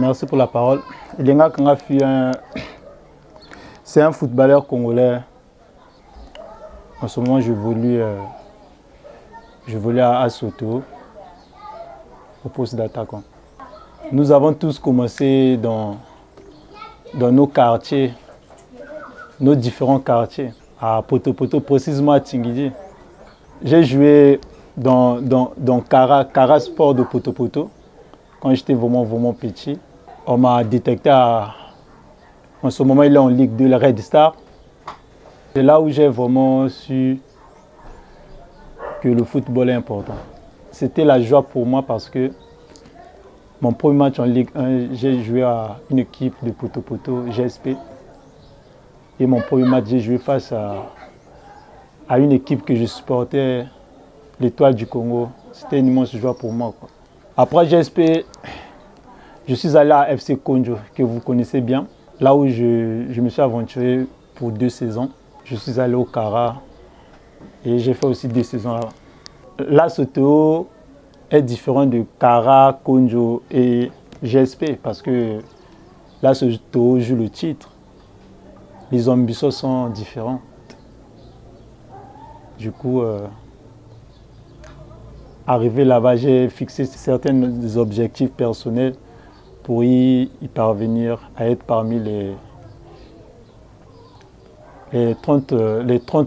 Merci pour la parole. Elenga Kangafi, c'est un footballeur congolais. En ce moment, j'évolue à Soto, au poste d'attaquant. Nous avons tous commencé dans nos quartiers, nos différents quartiers, à Poto, précisément à Tingidi. J'ai joué dans Kara Sport de Poto, quand j'étais vraiment petit. On m'a détecté en ce moment, il est en Ligue 2, le Red Star. C'est là où j'ai vraiment su que le football est important. C'était la joie pour moi parce que mon premier match en Ligue 1, j'ai joué à une équipe de Poto, GSP. Et mon premier match, j'ai joué face à une équipe que je supportais, l'Étoile du Congo. C'était une immense joie pour moi, quoi. Après GSP, je suis allé à FC Konjo, que vous connaissez bien. Là où je me suis aventuré pour 2 saisons. Je suis allé au Kara et j'ai fait aussi 2 saisons là-bas. Là, Soto est différent de Kara, Konjo et GSP parce que là, Soto joue le titre. Les ambitions sont différentes. Du coup, arrivé là-bas, j'ai fixé certains objectifs personnels pour y parvenir à être parmi les 30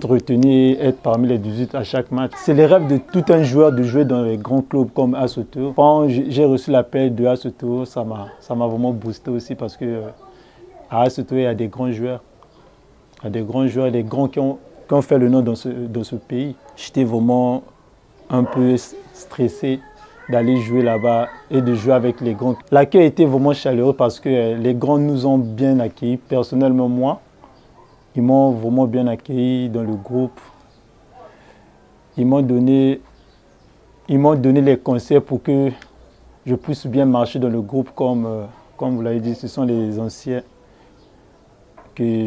retenus, être parmi les 18 à chaque match. C'est le rêve de tout un joueur de jouer dans les grands clubs comme Soto. Quand j'ai reçu l'appel de Soto, ça m'a vraiment boosté aussi parce que à Soto, il y a des grands joueurs. Il y a des grands joueurs, des grands qui ont fait le nom dans ce pays. J'étais vraiment un peu stressé d'aller jouer là-bas et de jouer avec les grands. L'accueil était vraiment chaleureux parce que les grands nous ont bien accueillis. Personnellement, moi, ils m'ont vraiment bien accueilli dans le groupe. Ils m'ont donné les conseils pour que je puisse bien marcher dans le groupe comme vous l'avez dit, ce sont les anciens que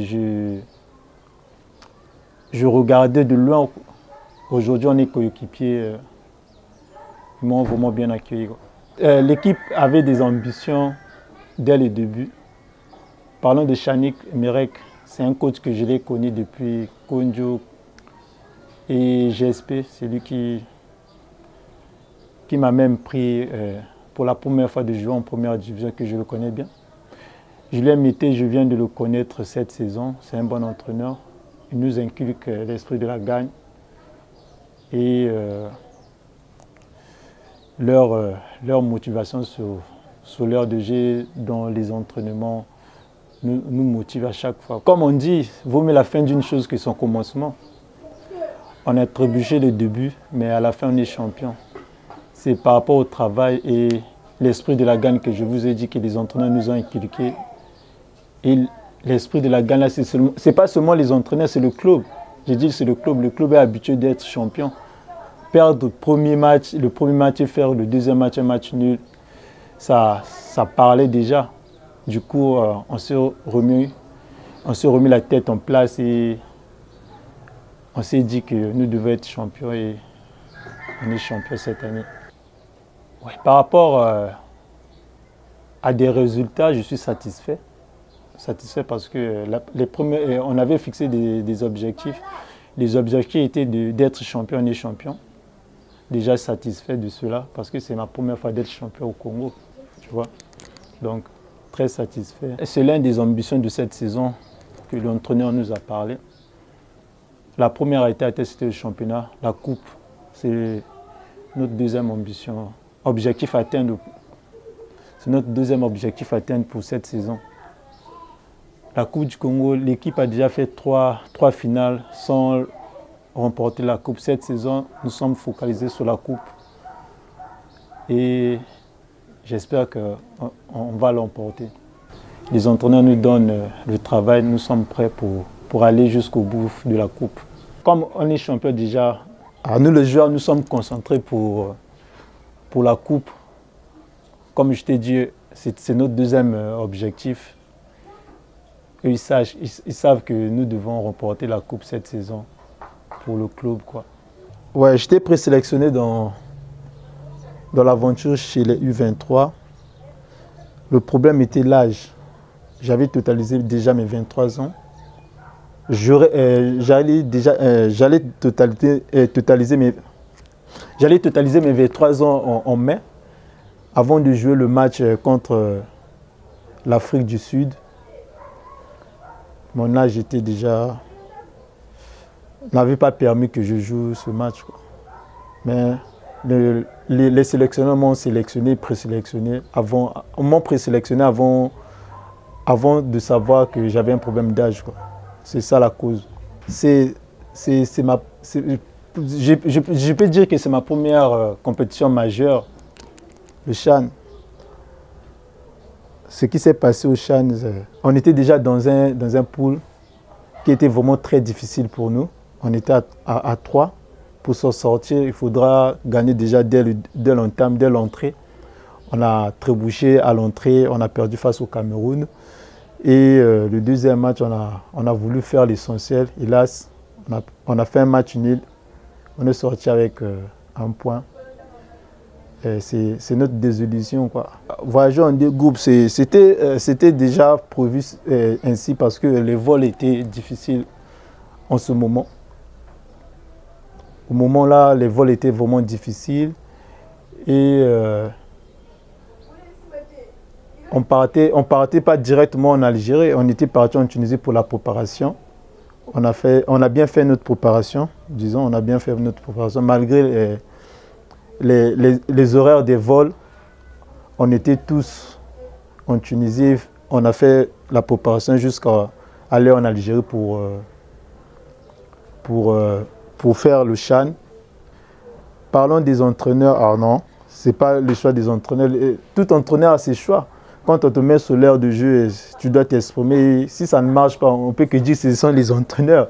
je regardais de loin. Aujourd'hui, on est coéquipiers. Ils m'ont vraiment bien accueilli. L'équipe avait des ambitions dès le début. Parlons de Chanik Merek, c'est un coach que je l'ai connu depuis Konjo et GSP. C'est lui qui m'a même pris pour la première fois de jouer en première division, que je le connais bien. Julien Mété, je viens de le connaître cette saison. C'est un bon entraîneur. Il nous inculque l'esprit de la gagne. Et leur motivation sur l'heure de jeu dans les entraînements nous motive à chaque fois. Comme on dit, vaut mieux la fin d'une chose que son commencement. On a trébuché le début, mais à la fin on est champion. C'est par rapport au travail et l'esprit de la gagne que je vous ai dit que les entraîneurs nous ont inculqué. Et l'esprit de la gagne, là, c'est pas seulement les entraîneurs, c'est le club. J'ai dit c'est le club. Le club est habitué d'être champion. Perdre le premier match et faire le deuxième match un match nul, ça parlait déjà. Du coup, on s'est remis la tête en place et on s'est dit que nous devions être champions et on est champion cette année. Ouais, par rapport à des résultats, je suis satisfait. Satisfait parce que on avait fixé des objectifs. Les objectifs étaient d'être champion, on est champion. Déjà satisfait de cela parce que c'est ma première fois d'être champion au Congo, tu vois. Donc, très satisfait. C'est l'une des ambitions de cette saison que l'entraîneur nous a parlé. La première a été atteinte, c'était le championnat. La coupe, c'est notre deuxième ambition. Objectif atteint. C'est notre deuxième objectif atteint pour cette saison. La Coupe du Congo, l'équipe a déjà fait trois finales sans remporter la Coupe. Cette saison, nous sommes focalisés sur la Coupe. Et j'espère qu'on va l'emporter. Les entraîneurs nous donnent le travail, nous sommes prêts pour aller jusqu'au bout de la Coupe. Comme on est champion déjà, nous les joueurs, nous sommes concentrés pour la Coupe. Comme je t'ai dit, c'est notre deuxième objectif. Eux, ils savent que nous devons remporter la Coupe cette saison pour le club, quoi. Ouais, j'étais présélectionné dans l'aventure chez les U23. Le problème était l'âge. J'avais totalisé déjà mes 23 ans. J'allais totaliser mes 23 ans en mai, avant de jouer le match contre l'Afrique du Sud. Mon âge était déjà... n'avait pas permis que je joue ce match, quoi. Mais les sélectionneurs m'ont sélectionné, présélectionné avant de savoir que j'avais un problème d'âge, quoi. C'est ça la cause. Je peux dire que c'est ma première compétition majeure, le CHAN. Ce qui s'est passé au CHAN, on était déjà dans un pool qui était vraiment très difficile pour nous. On était à 3. Pour s'en sortir, il faudra gagner déjà dès l'entrée. On a trébuché à l'entrée, on a perdu face au Cameroun. Et le deuxième match, on a voulu faire l'essentiel. Hélas, on a fait un match nul. On est sorti avec un point. C'est notre désillusion, quoi. Voyager en deux groupes, c'était déjà prévu ainsi parce que les vols étaient difficiles en ce moment. Au moment là, les vols étaient vraiment difficiles et on partait pas directement en Algérie, on était parti en Tunisie pour la préparation. On a bien fait notre préparation, disons, on a bien fait notre préparation malgré les horaires des vols. On était tous en Tunisie, on a fait la préparation jusqu'à aller en Algérie pour faire le CHAN. Parlons des entraîneurs. Alors non, ce n'est pas le choix des entraîneurs. Tout entraîneur a ses choix. Quand on te met sur l'aire de jeu, tu dois t'exprimer. Si ça ne marche pas, on peut que dire que ce sont les entraîneurs.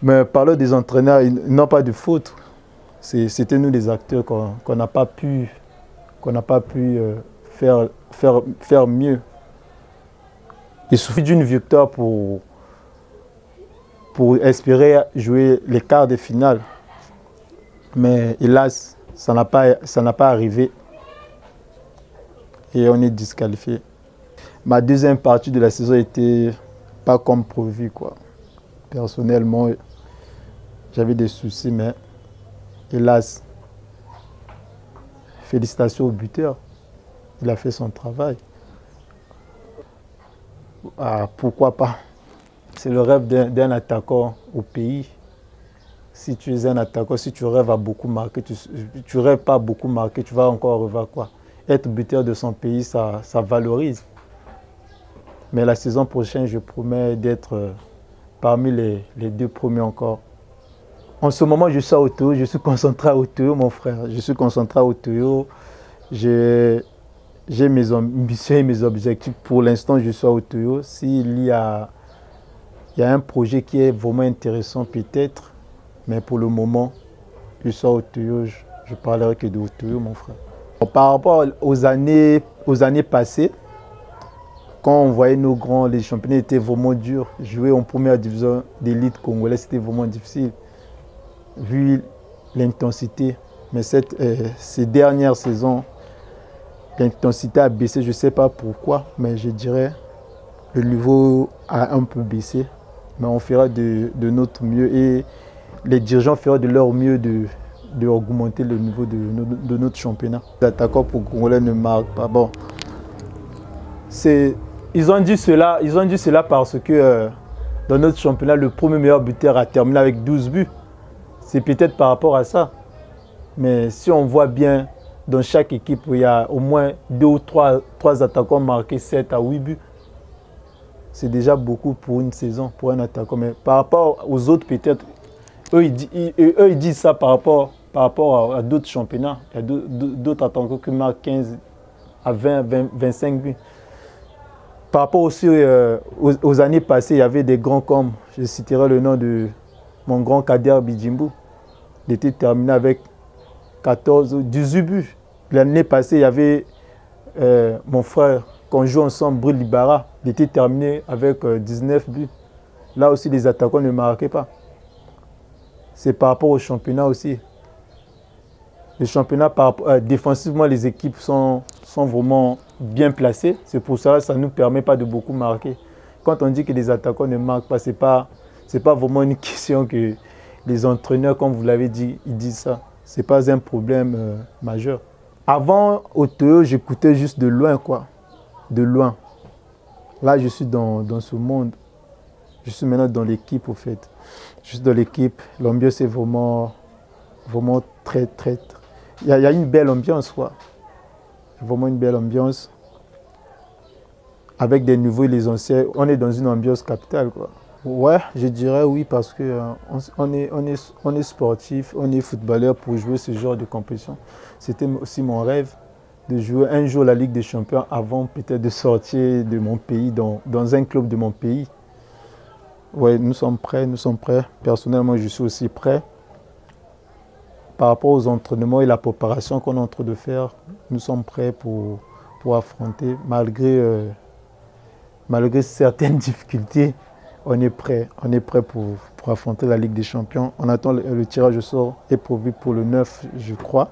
Mais parlons des entraîneurs, ils n'ont pas de faute. C'était nous les acteurs qu'on n'a pas pu faire mieux. Il suffit d'une victoire pour espérer jouer les quarts de finale. Mais hélas, ça n'a pas arrivé. Et on est disqualifié. Ma deuxième partie de la saison n'était pas comme prévu, quoi. Personnellement, j'avais des soucis, mais hélas, félicitations au buteur. Il a fait son travail. Ah, pourquoi pas? C'est le rêve d'un attaquant au pays. Si tu es un attaquant, si tu rêves à beaucoup marquer, tu rêves pas à beaucoup marquer, tu vas encore rêver à quoi? Être buteur de son pays, ça valorise. Mais la saison prochaine, je promets d'être parmi les 2 premiers encore. En ce moment, je suis à Otoyo, je suis concentré à Otoyo, mon frère. Je suis concentré à Otoyo. J'ai mes ambitions et mes objectifs. Pour l'instant, je suis à Otoyo. S'il y a un projet qui est vraiment intéressant, peut-être, mais pour le moment, je suis à Otoyo. Je parlerai que de Otoyo, mon frère. Par rapport aux années passées, quand on voyait nos grands, les championnats étaient vraiment durs. Jouer en première division d'élite congolaise, c'était vraiment difficile, vu l'intensité. Mais ces dernières saisons, l'intensité a baissé, je ne sais pas pourquoi, mais je dirais le niveau a un peu baissé. Mais on fera de notre mieux et les dirigeants feront de leur mieux de augmenter le niveau de notre championnat. Les attaquants pour Congolais ne marquent pas. Bon, ils ont dit cela parce que dans notre championnat, le premier meilleur buteur a terminé avec 12 buts. C'est peut-être par rapport à ça. Mais si on voit bien, dans chaque équipe, il y a au moins 2 ou 3 attaquants marqués 7 à 8 buts. C'est déjà beaucoup pour une saison, pour un attaquant. Mais par rapport aux autres, peut-être, eux, ils disent ça par rapport à d'autres championnats. Il y a d'autres attaquants qui marquent 15 à 20, 25 buts. Par rapport aussi aux années passées, il y avait des grands comme, je citerai le nom de mon grand Kader Bijimbu. Il était terminé avec 18 buts. L'année passée, il y avait mon frère, qu'on joue ensemble, Bril Libara. Il était terminé avec 19 buts. Là aussi, les attaquants ne marquaient pas. C'est par rapport au championnat aussi. Le championnat, défensivement, les équipes sont vraiment bien placées. C'est pour ça que ça ne nous permet pas de beaucoup marquer. Quand on dit que les attaquants ne marquent pas, ce n'est pas vraiment une question que les entraîneurs, comme vous l'avez dit, ils disent ça. Ce n'est pas un problème majeur. Avant, au Théo, j'écoutais juste de loin, quoi. De loin. Là, je suis dans ce monde. Je suis maintenant dans l'équipe, au fait. Je suis dans l'équipe. L'ambiance est vraiment très, très... Il y a une belle ambiance, quoi. Vraiment une belle ambiance. Avec des nouveaux et les anciens, on est dans une ambiance capitale, quoi. Ouais, je dirais oui parce que on est sportif, on est footballeur pour jouer ce genre de compétition. C'était aussi mon rêve de jouer un jour la Ligue des Champions avant peut-être de sortir de mon pays, dans un club de mon pays. Oui, nous sommes prêts. Personnellement, je suis aussi prêt. Par rapport aux entraînements et la préparation qu'on est en train de faire, nous sommes prêts pour affronter, malgré certaines difficultés. On est prêt pour affronter la Ligue des Champions. On attend le tirage au sort est prévu pour le 9, je crois.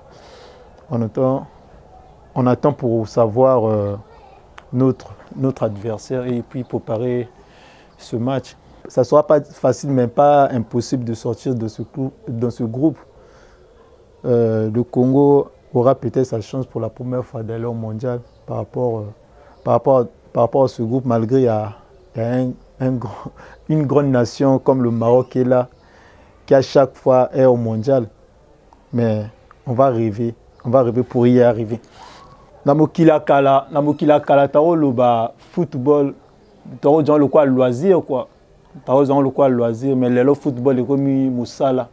On attend pour savoir notre adversaire et puis préparer ce match. Ça ne sera pas facile, mais pas impossible de sortir de dans ce groupe. Le Congo aura peut-être sa chance pour la première fois d'aller au mondial par rapport à ce groupe, malgré il y a une grande nation comme le Maroc qui est là, qui à chaque fois est au mondial. Mais on va rêver pour y arriver. Namokila kala tao loba football, tao dans le quoi loisir quoi. Tao dans le quoi loisir, mais le football est comme musala.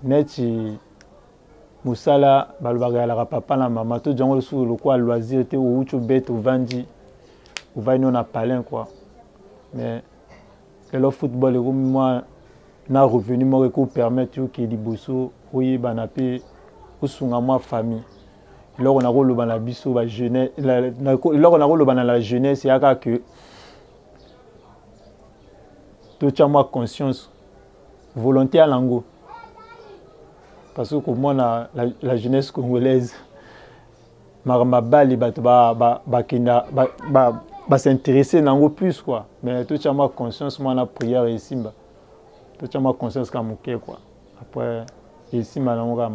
Neti musala balbaga la papa na maman to dans le quoi loisir te ou tu bête ou vandi. Ou va nous na palin quoi. Mais le football est comme moi na revenu moi qui permet que liboso oyi banape osunga moi famille. Là on a rôle bana biso ba jeunesse là on a rôle bana la jeunesse ya ka que to tia moi conscience volonté à lango. Parce que comme moi la jeunesse congolaise marmabali ba s'intéresser nango plus quoi. Mais to tia moi conscience moi na prière ici ba. To tia moi conscience ka moké quoi. Après ici malanga